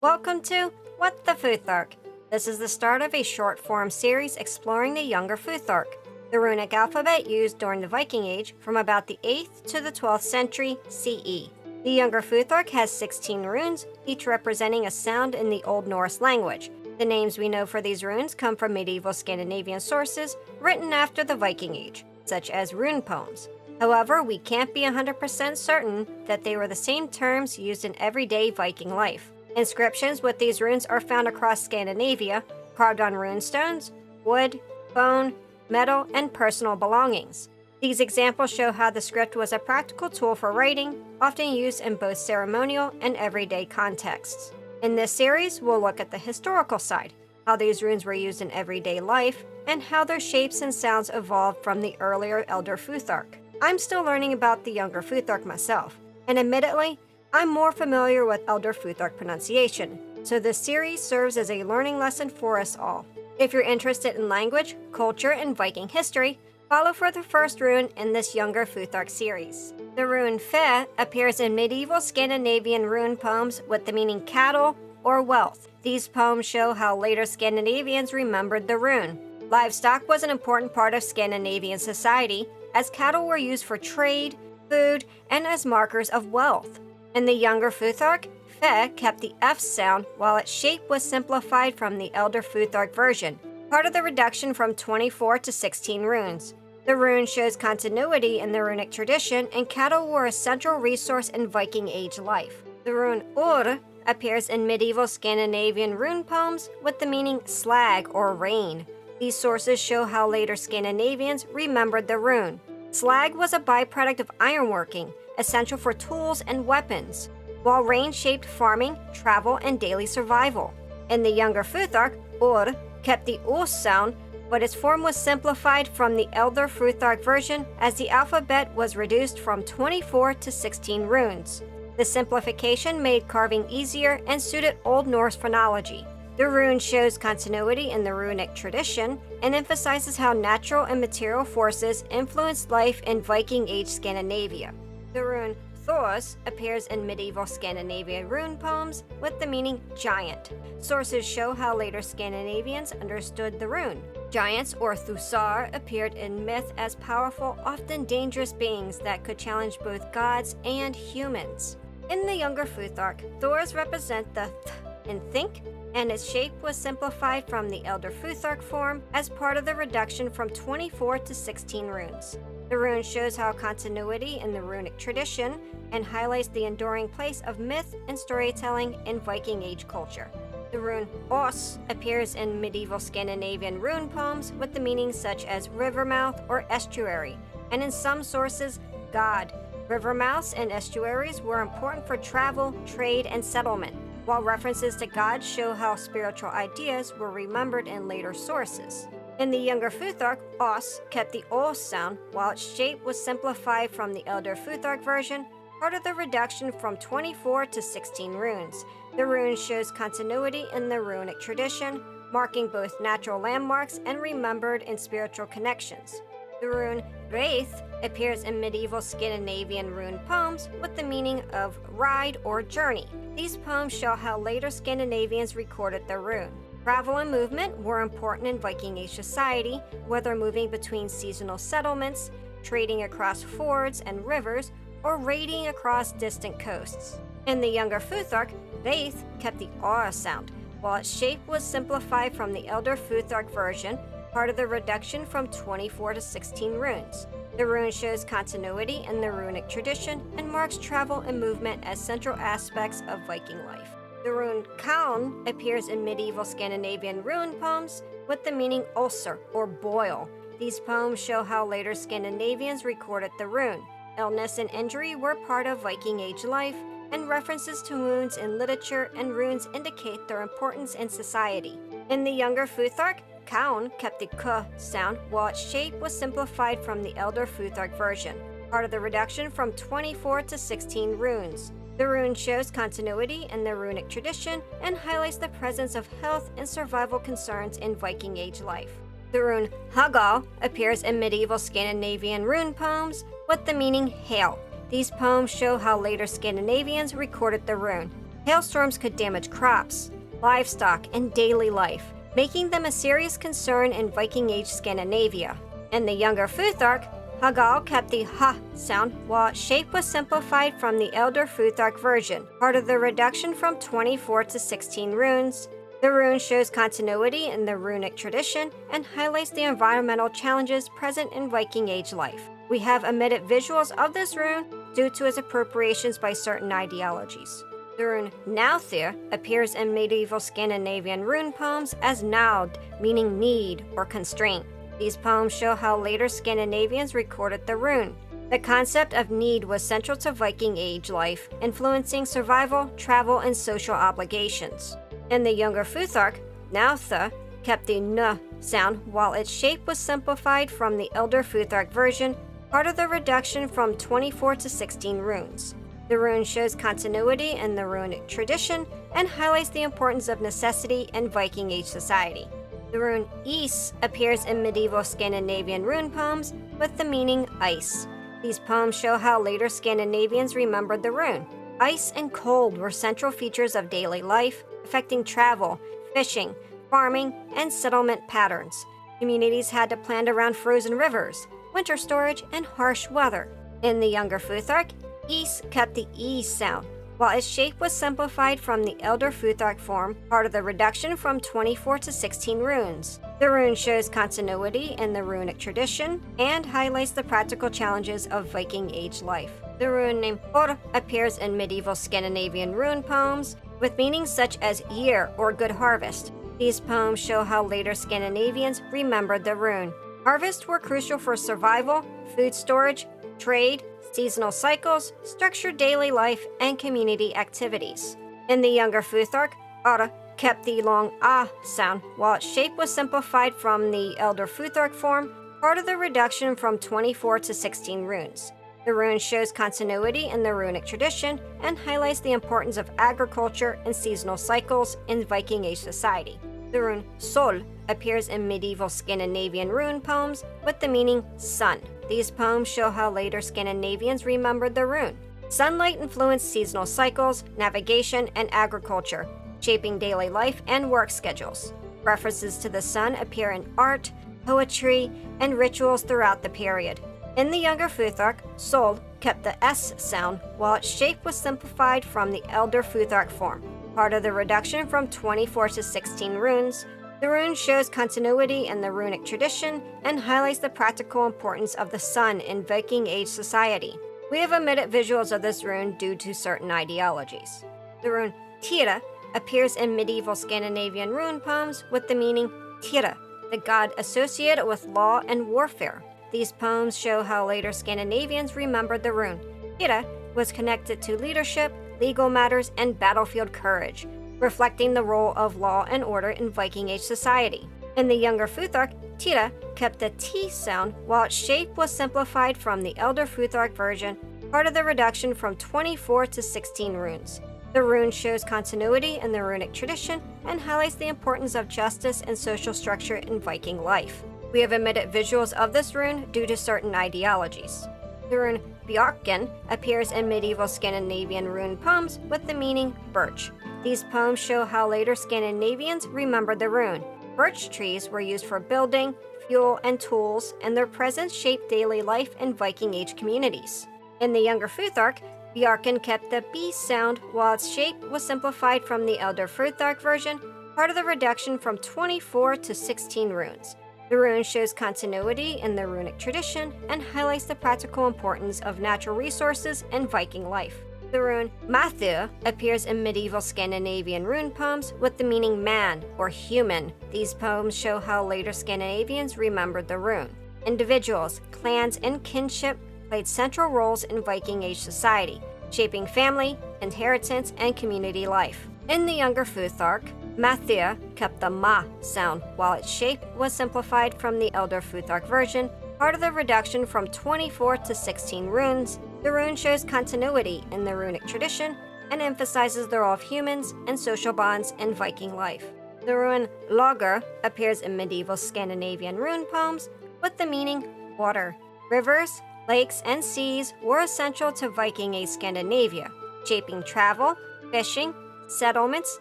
Welcome to What the Futhark. This is the start of a short-form series exploring the Younger Futhark, the runic alphabet used during the Viking Age from about the 8th to the 12th century CE. The Younger Futhark has 16 runes, each representing a sound in the Old Norse language. The names we know for these runes come from medieval Scandinavian sources written after the Viking Age, such as rune poems. However, we can't be 100% certain that they were the same terms used in everyday Viking life. Inscriptions with these runes are found across Scandinavia, carved on runestones, wood, bone, metal, and personal belongings. These examples show how the script was a practical tool for writing, often used in both ceremonial and everyday contexts. In this series, we'll look at the historical side, how these runes were used in everyday life, and how their shapes and sounds evolved from the earlier Elder Futhark. I'm still learning about the Younger Futhark myself, and admittedly, I'm more familiar with Elder Futhark pronunciation, so this series serves as a learning lesson for us all. If you're interested in language, culture, and Viking history, follow for the first rune in this Younger Futhark series. The rune Fe appears in medieval Scandinavian rune poems with the meaning cattle or wealth. These poems show how later Scandinavians remembered the rune. Livestock was an important part of Scandinavian society, as cattle were used for trade, food, and as markers of wealth. In the Younger Futhark, Fe kept the F sound while its shape was simplified from the Elder Futhark version, part of the reduction from 24 to 16 runes. The rune shows continuity in the runic tradition, and cattle were a central resource in Viking Age life. The rune Ur appears in medieval Scandinavian rune poems with the meaning slag or rain. These sources show how later Scandinavians remembered the rune. Slag was a byproduct of ironworking, essential for tools and weapons, while rain shaped farming, travel, and daily survival. In the Younger Futhark, Ur kept the us sound, but its form was simplified from the Elder Futhark version as the alphabet was reduced from 24 to 16 runes. The simplification made carving easier and suited Old Norse phonology. The rune shows continuity in the runic tradition and emphasizes how natural and material forces influenced life in Viking Age Scandinavia. The rune Thurs appears in medieval Scandinavian rune poems with the meaning giant. Sources show how later Scandinavians understood the rune. Giants or Thusar appeared in myth as powerful, often dangerous beings that could challenge both gods and humans. In the Younger Futhark, Thurs represent the th in think, and its shape was simplified from the Elder Futhark form as part of the reduction from 24 to 16 runes. The rune shows how continuity in the runic tradition and highlights the enduring place of myth and storytelling in Viking Age culture. The rune Os appears in medieval Scandinavian rune poems with the meanings such as river mouth or estuary, and in some sources, God. River mouths and estuaries were important for travel, trade, and settlement, while references to God show how spiritual ideas were remembered in later sources. In the Younger Futhark, Os kept the Os sound while its shape was simplified from the Elder Futhark version, part of the reduction from 24 to 16 runes. The rune shows continuity in the runic tradition, marking both natural landmarks and remembered in spiritual connections. The rune Reid appears in medieval Scandinavian rune poems with the meaning of ride or journey. These poems show how later Scandinavians recorded the rune. Travel and movement were important in Viking Age society, whether moving between seasonal settlements, trading across fords and rivers, or raiding across distant coasts. In the Younger Futhark, Reid kept the aura sound, while its shape was simplified from the Elder Futhark version, part of the reduction from 24 to 16 runes. The rune shows continuity in the runic tradition and marks travel and movement as central aspects of Viking life. The rune Kaun appears in medieval Scandinavian rune poems with the meaning ulcer or boil. These poems show how later Scandinavians recorded the rune. Illness and injury were part of Viking Age life, and references to wounds in literature and runes indicate their importance in society. In the Younger Futhark, Kaun kept the k sound while its shape was simplified from the Elder Futhark version, part of the reduction from 24 to 16 runes. The rune shows continuity in the runic tradition and highlights the presence of health and survival concerns in Viking Age life. The rune Hagal appears in medieval Scandinavian rune poems with the meaning hail. These poems show how later Scandinavians recorded the rune. Hailstorms could damage crops, livestock, and daily life, making them a serious concern in Viking Age Scandinavia. In the Younger Futhark, Hagal kept the ha sound while its shape was simplified from the Elder Futhark version, part of the reduction from 24 to 16 runes. The rune shows continuity in the runic tradition and highlights the environmental challenges present in Viking Age life. We have omitted visuals of this rune due to its appropriations by certain ideologies. The rune Nauthiz appears in medieval Scandinavian rune poems as naud, meaning need or constraint. These poems show how later Scandinavians recorded the rune. The concept of need was central to Viking Age life, influencing survival, travel, and social obligations. In the Younger Futhark, Nauthiz kept the n sound while its shape was simplified from the Elder Futhark version, part of the reduction from 24 to 16 runes. The rune shows continuity in the runic tradition and highlights the importance of necessity in Viking Age society. The rune Is appears in medieval Scandinavian rune poems with the meaning ice. These poems show how later Scandinavians remembered the rune. Ice and cold were central features of daily life, affecting travel, fishing, farming, and settlement patterns. Communities had to plan around frozen rivers, winter storage, and harsh weather. In the Younger Futhark, Is kept the E sound, while its shape was simplified from the Elder Futhark form, part of the reduction from 24 to 16 runes. The rune shows continuity in the runic tradition and highlights the practical challenges of Viking Age life. The rune name Or appears in medieval Scandinavian rune poems with meanings such as year or good harvest. These poems show how later Scandinavians remembered the rune. Harvests were crucial for survival, food storage, trade, seasonal cycles, structured daily life, and community activities. In the Younger Futhark, Ara kept the long ah sound while its shape was simplified from the Elder Futhark form, part of the reduction from 24 to 16 runes. The rune shows continuity in the runic tradition and highlights the importance of agriculture and seasonal cycles in Viking Age society. The rune Sol appears in medieval Scandinavian rune poems with the meaning sun. These poems show how later Scandinavians remembered the rune. Sunlight influenced seasonal cycles, navigation, and agriculture, shaping daily life and work schedules. References to the sun appear in art, poetry, and rituals throughout the period. In the Younger Futhark, Sol kept the S sound while its shape was simplified from the Elder Futhark form, part of the reduction from 24 to 16 runes. The rune shows continuity in the runic tradition and highlights the practical importance of the sun in Viking Age society. We have omitted visuals of this rune due to certain ideologies. The rune Tira appears in medieval Scandinavian rune poems with the meaning Tira, the god associated with law and warfare. These poems show how later Scandinavians remembered the rune. Tira was connected to leadership, legal matters, and battlefield courage, reflecting the role of law and order in Viking Age society. In the Younger Futhark, Tira kept the T sound while its shape was simplified from the Elder Futhark version, part of the reduction from 24 to 16 runes. The rune shows continuity in the runic tradition and highlights the importance of justice and social structure in Viking life. We have omitted visuals of this rune due to certain ideologies. The rune Bjarkan appears in medieval Scandinavian rune poems with the meaning birch. These poems show how later Scandinavians remembered the rune. Birch trees were used for building, fuel, and tools, and their presence shaped daily life in Viking Age communities. In the Younger Futhark, Bjarkan kept the B sound while its shape was simplified from the Elder Futhark version, part of the reduction from 24 to 16 runes. The rune shows continuity in the runic tradition and highlights the practical importance of natural resources and Viking life. The rune Nauthiz appears in medieval Scandinavian rune poems with the meaning man or human. These poems show how later Scandinavians remembered the rune. Individuals, clans, and kinship played central roles in Viking Age society, shaping family, inheritance, and community life. In the Younger Futhark, Nauthiz kept the ma sound while its shape was simplified from the Elder Futhark version, part of the reduction from 24 to 16 runes. The rune shows continuity in the runic tradition and emphasizes the role of humans and social bonds in Viking life. The rune Logr appears in medieval Scandinavian rune poems with the meaning water. Rivers, lakes, and seas were essential to Viking Age Scandinavia, shaping travel, fishing, settlements,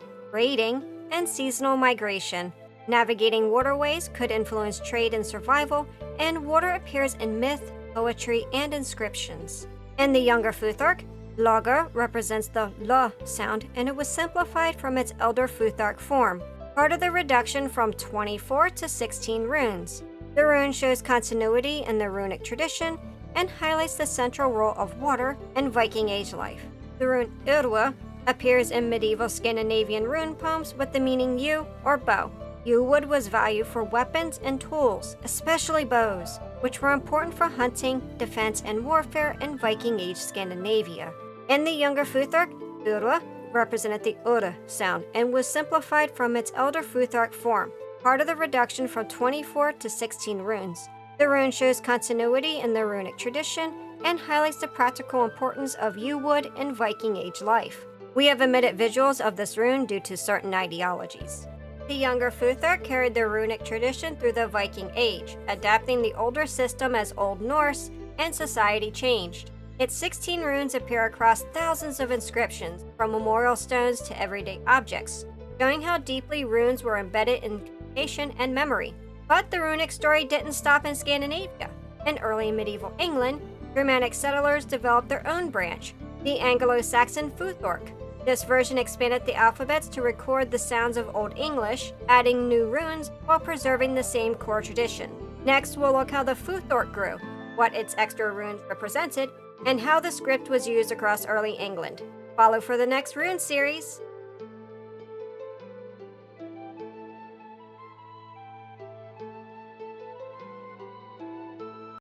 raiding, and seasonal migration. Navigating waterways could influence trade and survival, and water appears in myth, poetry, and inscriptions. In the Younger Futhark, Logr represents the L sound, and it was simplified from its Elder Futhark form, part of the reduction from 24 to 16 runes. The rune shows continuity in the runic tradition and highlights the central role of water in Viking Age life. The rune Urwa appears in medieval Scandinavian rune poems with the meaning yew or bow. Yew wood was valued for weapons and tools, especially bows, which were important for hunting, defense, and warfare in Viking Age Scandinavia. In the Younger Futhark, Urwa represented the Ur sound and was simplified from its Elder Futhark form, part of the reduction from 24 to 16 runes. The rune shows continuity in the runic tradition and highlights the practical importance of yew wood in Viking Age life. We have omitted visuals of this rune due to certain ideologies. The Younger Futhark carried the runic tradition through the Viking Age, adapting the older system as Old Norse, and society changed. Its 16 runes appear across thousands of inscriptions, from memorial stones to everyday objects, showing how deeply runes were embedded in communication and memory. But the runic story didn't stop in Scandinavia. In early medieval England, Germanic settlers developed their own branch, the Anglo-Saxon Futhark. This version expanded the alphabets to record the sounds of Old English, adding new runes while preserving the same core tradition. Next, we'll look how the Futhark grew, what its extra runes represented, and how the script was used across early England. Follow for the next rune series.